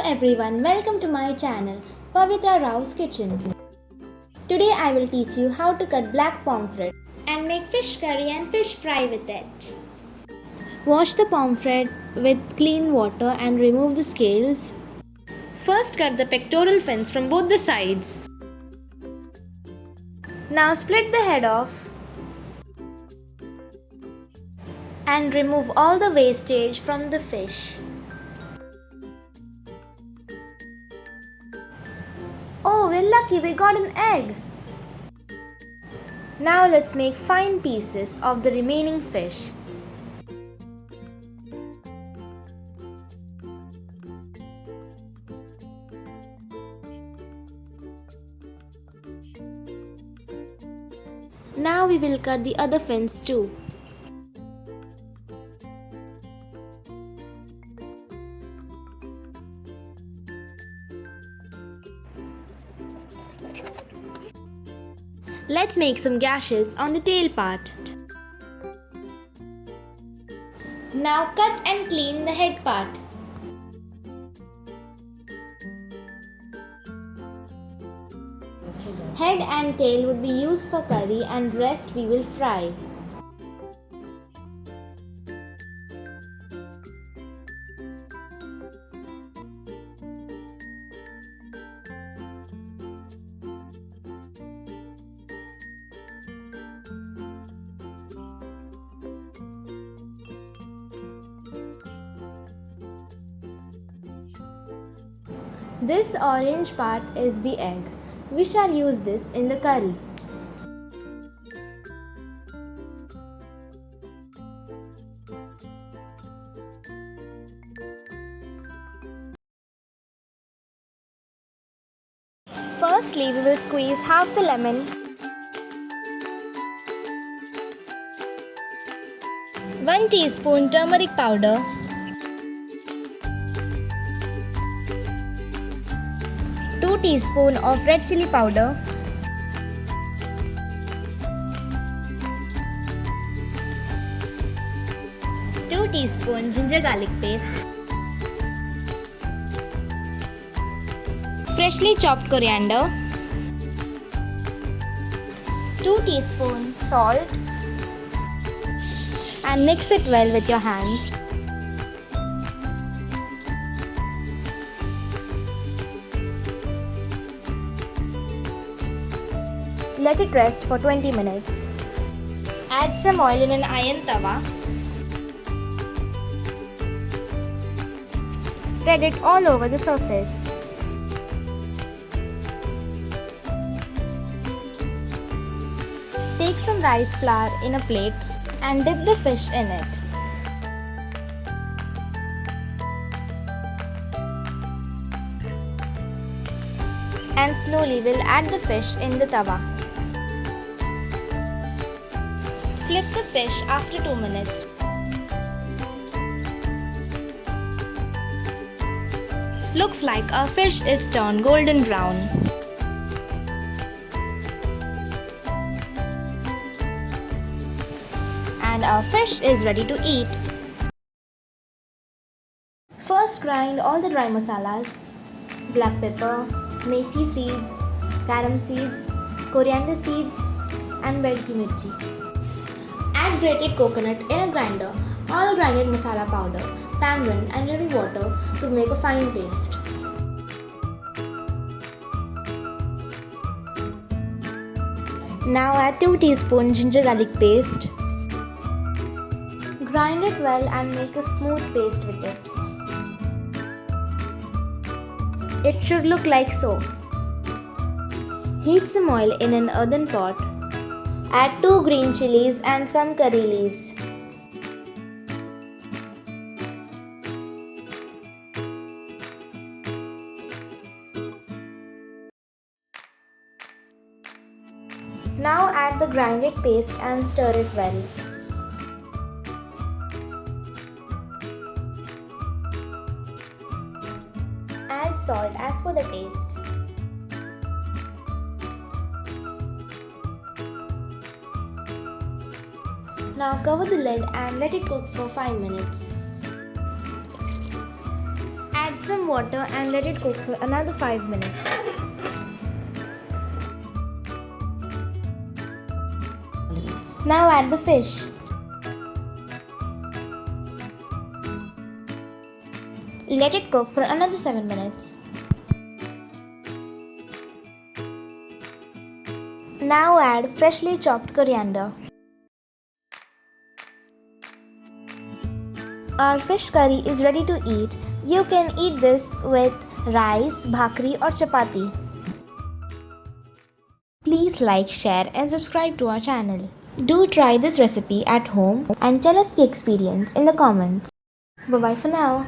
everyone, welcome to my channel Pavitrarao'skitchen Kitchen. Today I will teach you how to cut black pomfret and make fish curry and fish fry with it. Wash the pomfret with clean water and remove the scales. First cut the pectoral fins from both the sides. Now split the head off and remove all the wastage from the fish. Oh, we're lucky we got an egg! Now let's make fine pieces of the remaining fish. Now we will cut the other fins too. Let's make some gashes on the tail part. Now cut and clean the head part. Head and tail would be used for curry and rest we will fry. This orange part is the egg. We shall use this in the curry. Firstly, we will squeeze half the lemon, 1 teaspoon turmeric powder, 2 teaspoons of red chili powder, 2 teaspoons ginger garlic paste, freshly chopped coriander, 2 teaspoons salt, and mix it well with your hands. Let it rest for 20 minutes. Add some oil in an iron tawa. Spread it all over the surface. Take some rice flour in a plate and dip the fish in it. And slowly we'll add the fish in the tawa. Flip the fish after 2 minutes. Looks like our fish is turned golden brown. And our fish is ready to eat. First grind all the dry masalas: black pepper, methi seeds, carom seeds, coriander seeds, and red mirchi. Add grated coconut in a grinder, all grinded masala powder, tamarind and little water to make a fine paste. Now add 2 teaspoons ginger garlic paste. Grind it well and make a smooth paste with it. It should look like so. Heat some oil in an earthen pot. Add 2 green chilies and some curry leaves. Now add the grinded paste and stir it well. Add salt as per the taste. Now cover the lid and let it cook for 5 minutes. Add some water and let it cook for another 5 minutes. Now add the fish. Let it cook for another 7 minutes. Now add freshly chopped coriander. Our fish curry is ready to eat. You can eat this with rice, bhakri or chapati. Please like, share and subscribe to our channel. Do try this recipe at home and tell us the experience in the comments. Bye bye for now.